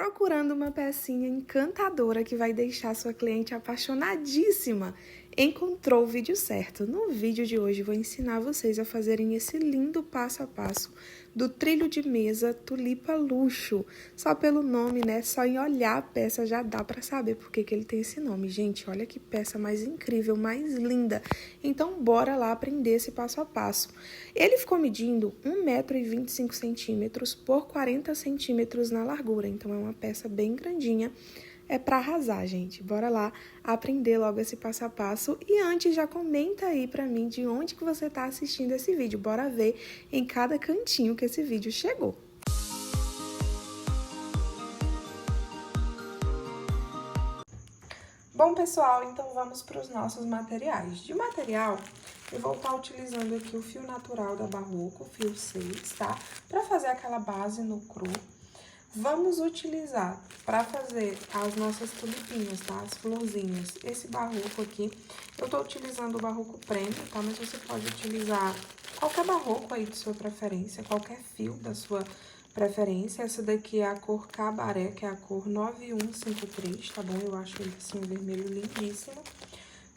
Procurando uma pecinha encantadora que vai deixar sua cliente apaixonadíssima? Encontrou o vídeo certo. No vídeo de hoje vou ensinar vocês a fazerem esse lindo passo a passo do trilho de mesa Tulipa Luxo. Só pelo nome, né? Só em olhar a peça já dá pra saber por que ele tem esse nome. Gente, olha que peça mais incrível, mais linda. Então, bora lá aprender esse passo a passo. Ele ficou medindo 1,25 m por 40 centímetros na largura. Então, é uma peça bem grandinha. É para arrasar, gente. Bora lá aprender logo esse passo a passo. E antes, já comenta aí pra mim de onde que você tá assistindo esse vídeo. Bora ver em cada cantinho que esse vídeo chegou. Bom, pessoal, então vamos para os nossos materiais. De material, eu vou estar utilizando aqui o fio natural da Barroco, fio 6, tá? Para fazer aquela base no cru. Vamos utilizar, para fazer as nossas tulipinhas, tá? As florzinhas, esse Barroco aqui. Eu tô utilizando o Barroco Premium, tá? Mas você pode utilizar qualquer Barroco aí de sua preferência, qualquer fio da sua preferência. Essa daqui é a cor Cabaré, que é a cor 9153, tá bom? Eu acho ele assim, um vermelho lindíssimo.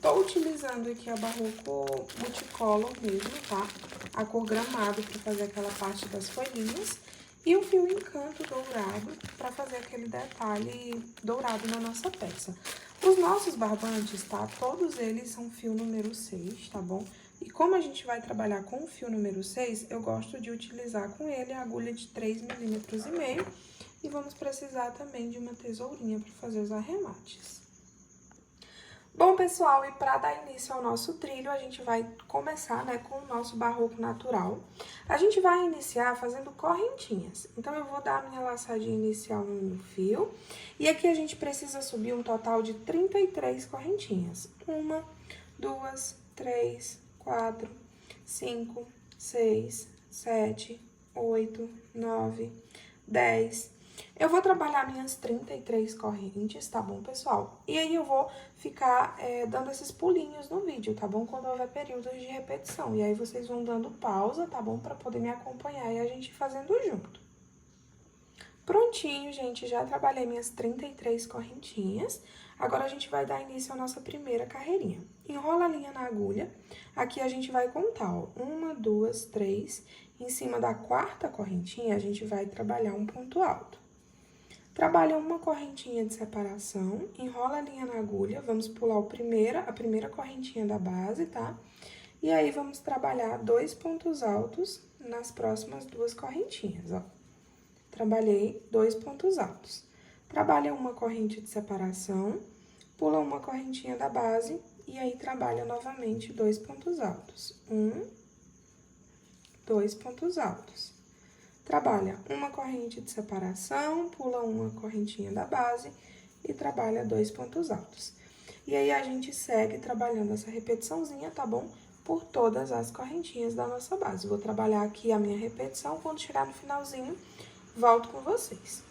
Tô utilizando aqui a Barroco Multicolor mesmo, tá? A cor Gramado, para fazer aquela parte das folhinhas. E o fio Encanto dourado, para fazer aquele detalhe dourado na nossa peça. Os nossos barbantes, tá? Todos eles são fio número 6, tá bom? E como a gente vai trabalhar com o fio número 6, eu gosto de utilizar com ele a agulha de 3,5 mm. E vamos precisar também de uma tesourinha para fazer os arremates. Bom, pessoal, e para dar início ao nosso trilho, a gente vai começar, né, com o nosso Barroco natural. A gente vai iniciar fazendo correntinhas. Então, eu vou dar a minha laçadinha inicial no fio. E aqui a gente precisa subir um total de 33 correntinhas. 1, 2, 3, 4, 5, 6, 7, 8, 9, 10... Eu vou trabalhar minhas 33 correntes, tá bom, pessoal? E aí, eu vou ficar dando esses pulinhos no vídeo, tá bom? Quando houver períodos de repetição. E aí, vocês vão dando pausa, tá bom? Pra poder me acompanhar e a gente fazendo junto. Prontinho, gente, já trabalhei minhas 33 correntinhas. Agora, a gente vai dar início à nossa primeira carreirinha. Enrola a linha na agulha. Aqui, a gente vai contar, ó, 1, 2, 3. Em cima da quarta correntinha, a gente vai trabalhar um ponto alto. Trabalha uma correntinha de separação, enrola a linha na agulha, vamos pular a primeira correntinha da base, tá? E aí, vamos trabalhar 2 pontos altos nas próximas 2 correntinhas, ó. Trabalhei 2 pontos altos. Trabalha uma corrente de separação, pula uma correntinha da base e aí trabalha novamente 2 pontos altos. 2 pontos altos. Trabalha uma corrente de separação, pula uma correntinha da base e trabalha 2 pontos altos. E aí, a gente segue trabalhando essa repetiçãozinha, tá bom? Por todas as correntinhas da nossa base. Vou trabalhar aqui a minha repetição, quando chegar no finalzinho, volto com vocês.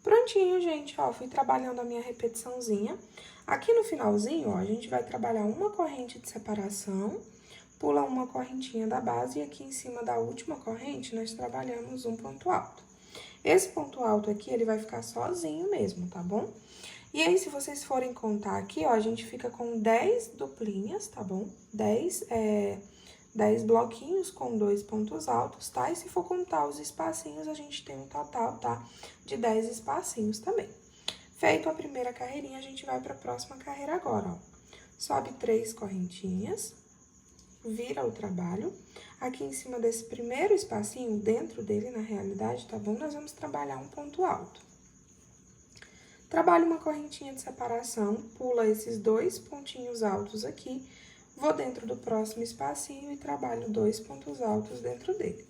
Prontinho, gente, ó, fui trabalhando a minha repetiçãozinha. Aqui no finalzinho, ó, a gente vai trabalhar uma corrente de separação, pula uma correntinha da base e aqui em cima da última corrente, nós trabalhamos um ponto alto. Esse ponto alto aqui, ele vai ficar sozinho mesmo, tá bom? E aí, se vocês forem contar aqui, ó, a gente fica com 10 duplinhas, tá bom? 10 bloquinhos com 2 pontos altos, tá? E se for contar os espacinhos, a gente tem um total, tá? De 10 espacinhos também. Feito a primeira carreirinha, a gente vai para a próxima carreira agora, ó. Sobe 3 correntinhas. Vira o trabalho. Aqui em cima desse primeiro espacinho, dentro dele, na realidade, tá bom? Nós vamos trabalhar um ponto alto. Trabalho uma correntinha de separação, pula esses 2 pontinhos altos aqui, vou dentro do próximo espacinho e trabalho 2 pontos altos dentro dele.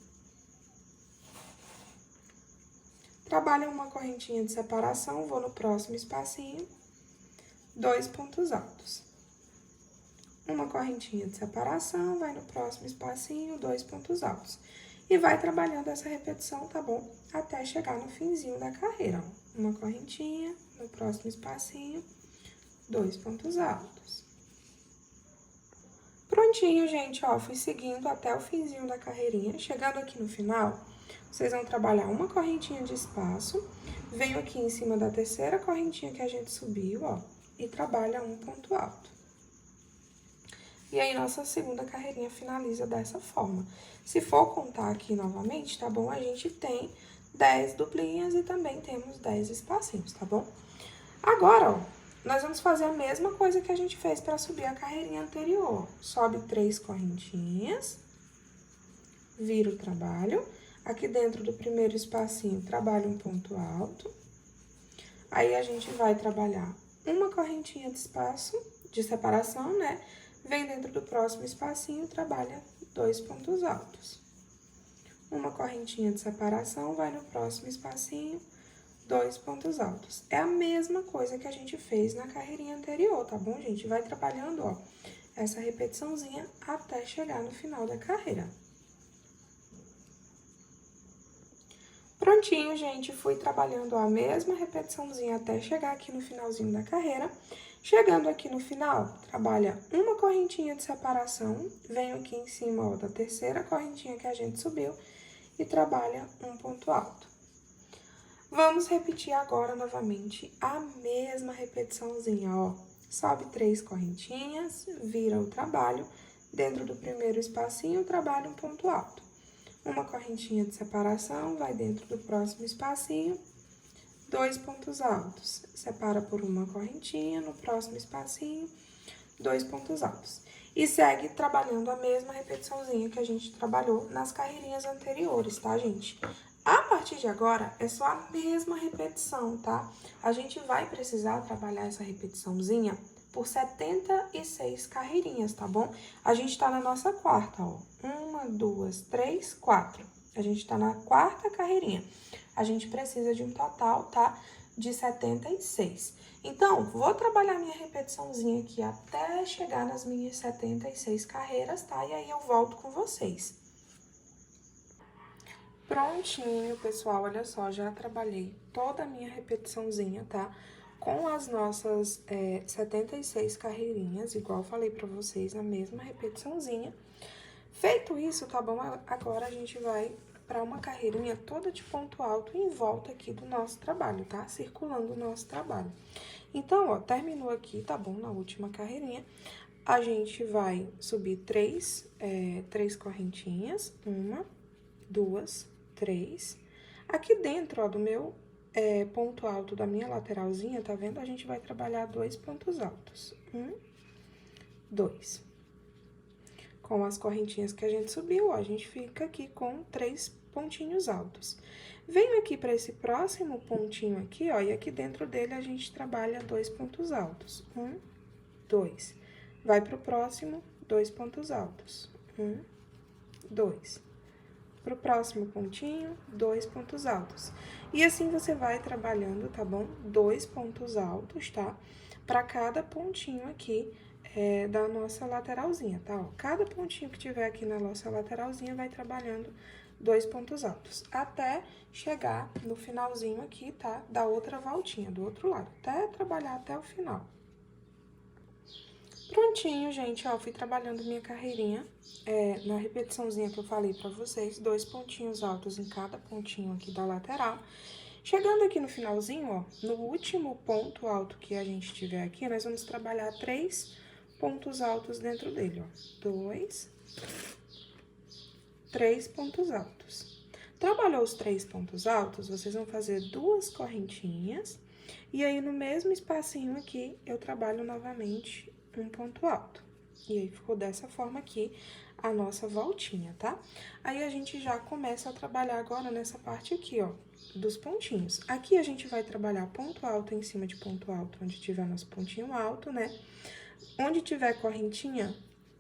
Trabalho uma correntinha de separação, vou no próximo espacinho, 2 pontos altos. Uma correntinha de separação, vai no próximo espacinho, 2 pontos altos. E vai trabalhando essa repetição, tá bom? Até chegar no finzinho da carreira, ó. Uma correntinha, no próximo espacinho, 2 pontos altos. Prontinho, gente, ó, fui seguindo até o finzinho da carreirinha. Chegando aqui no final, vocês vão trabalhar uma correntinha de espaço, Venho aqui em cima da terceira correntinha que a gente subiu, ó, e trabalha um ponto alto. E aí, nossa segunda carreirinha finaliza dessa forma. Se for contar aqui novamente, tá bom? A gente tem 10 duplinhas e também temos 10 espacinhos, tá bom? Agora, ó, nós vamos fazer a mesma coisa que a gente fez para subir a carreirinha anterior. Sobe 3 correntinhas, vira o trabalho. Aqui dentro do primeiro espacinho, trabalha um ponto alto. Aí, a gente vai trabalhar uma correntinha de espaço, de separação, né? Vem dentro do próximo espacinho, trabalha 2 pontos altos. Uma correntinha de separação, vai no próximo espacinho, 2 pontos altos. É a mesma coisa que a gente fez na carreirinha anterior, tá bom, gente? Vai trabalhando, ó, essa repetiçãozinha até chegar no final da carreira. Prontinho, gente, fui trabalhando a mesma repetiçãozinha até chegar aqui no finalzinho da carreira. Chegando aqui no final, trabalha uma correntinha de separação, venho aqui em cima, ó, da terceira correntinha que a gente subiu e trabalha um ponto alto. Vamos repetir agora novamente a mesma repetiçãozinha, ó. Sobe 3 correntinhas, vira o trabalho, dentro do primeiro espacinho, trabalha um ponto alto. Uma correntinha de separação, vai dentro do próximo espacinho, 2 pontos altos. Separa por uma correntinha, no próximo espacinho, 2 pontos altos. E segue trabalhando a mesma repetiçãozinha que a gente trabalhou nas carreirinhas anteriores, tá, gente? A partir de agora, é só a mesma repetição, tá? A gente vai precisar trabalhar essa repetiçãozinha por 76 carreirinhas, tá bom? A gente tá na nossa quarta, ó. 1, 2, 3, 4. A gente tá na quarta carreirinha. A gente precisa de um total, tá? De 76. Então, vou trabalhar minha repetiçãozinha aqui até chegar nas minhas 76 carreiras, tá? E aí, eu volto com vocês. Prontinho, pessoal, olha só, já trabalhei toda a minha repetiçãozinha, tá? Com as nossas 76 carreirinhas, igual eu falei pra vocês, na mesma repetiçãozinha. Feito isso, tá bom? Agora, a gente vai pra uma carreirinha toda de ponto alto em volta aqui do nosso trabalho, tá? Circulando o nosso trabalho. Então, ó, terminou aqui, tá bom? Na última carreirinha, a gente vai subir três correntinhas, 1, 2, 3. Aqui dentro, ó, do meu ponto alto da minha lateralzinha, tá vendo? A gente vai trabalhar 2 pontos altos. 1, 2. Com as correntinhas que a gente subiu, ó, a gente fica aqui com 3 pontinhos altos. Venho aqui para esse próximo pontinho aqui, ó, e aqui dentro dele a gente trabalha 2 pontos altos. 1, 2. Vai pro próximo, 2 pontos altos. 1, 2. Pro próximo pontinho, 2 pontos altos. E assim você vai trabalhando, tá bom? 2 pontos altos, tá? Pra cada pontinho aqui da nossa lateralzinha, tá? Ó, cada pontinho que tiver aqui na nossa lateralzinha vai trabalhando 2 pontos altos. Até chegar no finalzinho aqui, tá? Da outra voltinha, do outro lado. Até trabalhar até o final. Prontinho, gente, ó, fui trabalhando minha carreirinha na repetiçãozinha que eu falei pra vocês, 2 pontinhos altos em cada pontinho aqui da lateral. Chegando aqui no finalzinho, ó, no último ponto alto que a gente tiver aqui, nós vamos trabalhar 3 pontos altos dentro dele, ó. 2, 3 pontos altos. Trabalhou os 3 pontos altos, vocês vão fazer 2 correntinhas, e aí no mesmo espacinho aqui, eu trabalho novamente um ponto alto. E aí, ficou dessa forma aqui a nossa voltinha, tá? Aí, a gente já começa a trabalhar agora nessa parte aqui, ó, dos pontinhos. Aqui, a gente vai trabalhar ponto alto em cima de ponto alto, onde tiver nosso pontinho alto, né? Onde tiver correntinha,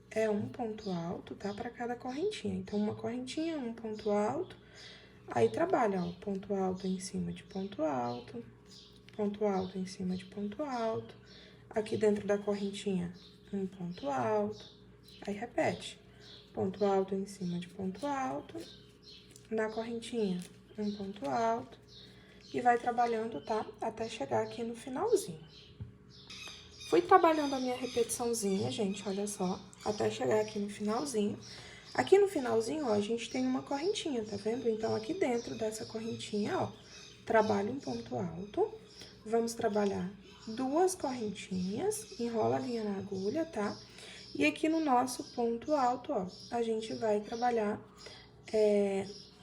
é um ponto alto, tá? Pra cada correntinha. Então, uma correntinha, um ponto alto. Aí, trabalha, ó, ponto alto em cima de ponto alto em cima de ponto alto. Aqui dentro da correntinha, um ponto alto. Aí, repete. Ponto alto em cima de ponto alto. Na correntinha, um ponto alto. E vai trabalhando, tá? Até chegar aqui no finalzinho. Fui trabalhando a minha repetiçãozinha, gente, olha só. Até chegar aqui no finalzinho. Aqui no finalzinho, ó, a gente tem uma correntinha, tá vendo? Então, aqui dentro dessa correntinha, ó, trabalha um ponto alto, vamos trabalhar 2 correntinhas, enrola a linha na agulha, tá? E aqui no nosso ponto alto, ó, a gente vai trabalhar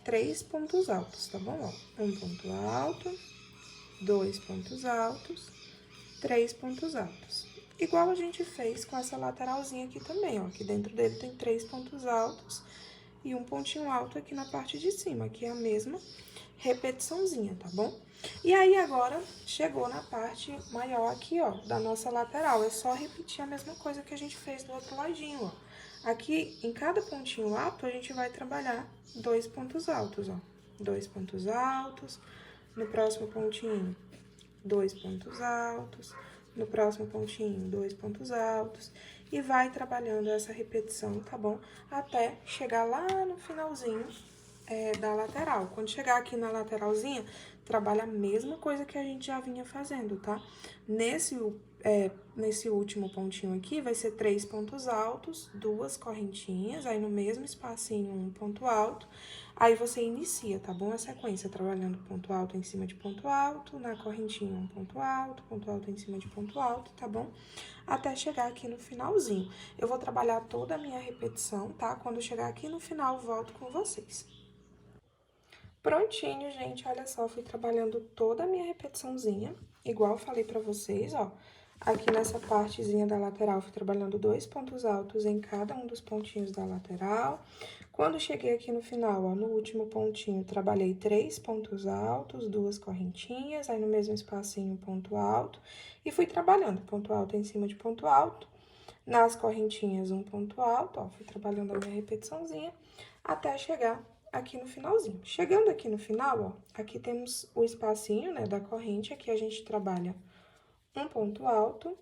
3 pontos altos, tá bom? Ó, um ponto alto, 2 pontos altos, 3 pontos altos. Igual a gente fez com essa lateralzinha aqui também, ó. Aqui dentro dele tem 3 pontos altos e um pontinho alto aqui na parte de cima, aqui é a mesma repetiçãozinha, tá bom? E aí, agora, chegou na parte maior aqui, ó, da nossa lateral. É só repetir a mesma coisa que a gente fez do outro ladinho, ó. Aqui, em cada pontinho alto, a gente vai trabalhar 2 pontos altos, ó. 2 pontos altos. No próximo pontinho, 2 pontos altos. No próximo pontinho, 2 pontos altos. E vai trabalhando essa repetição, tá bom? Até chegar lá no finalzinho da lateral. Quando chegar aqui na lateralzinha, trabalha a mesma coisa que a gente já vinha fazendo, tá? Nesse último pontinho aqui, vai ser 3 pontos altos, 2 correntinhas, aí no mesmo espacinho, um ponto alto. Aí, você inicia, tá bom? A sequência, trabalhando ponto alto em cima de ponto alto, na correntinha um ponto alto em cima de ponto alto, tá bom? Até chegar aqui no finalzinho. Eu vou trabalhar toda a minha repetição, tá? Quando chegar aqui no final, volto com vocês. Prontinho, gente, olha só, fui trabalhando toda a minha repetiçãozinha, igual eu falei pra vocês, ó. Aqui nessa partezinha da lateral, fui trabalhando 2 pontos altos em cada um dos pontinhos da lateral. Quando cheguei aqui no final, ó, no último pontinho, trabalhei 3 pontos altos, 2 correntinhas, aí no mesmo espacinho, um ponto alto. E fui trabalhando ponto alto em cima de ponto alto, nas correntinhas, um ponto alto, ó, fui trabalhando a minha repetiçãozinha, até chegar aqui no finalzinho. Chegando aqui no final, ó, aqui temos o espacinho, né, da corrente, aqui a gente trabalha um ponto alto,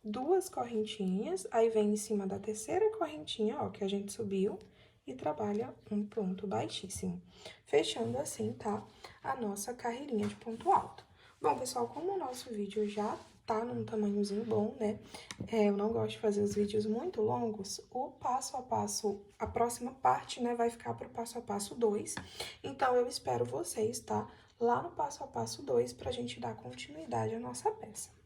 2 correntinhas, aí vem em cima da terceira correntinha, ó, que a gente subiu, e trabalha um ponto baixíssimo. Fechando assim, tá? A nossa carreirinha de ponto alto. Bom, pessoal, como o nosso vídeo já tá num tamanhozinho bom, né? Eu não gosto de fazer os vídeos muito longos, o passo a passo, a próxima parte, né, vai ficar pro passo a passo 2. Então, eu espero vocês, tá? Lá no passo a passo 2, pra gente dar continuidade à nossa peça.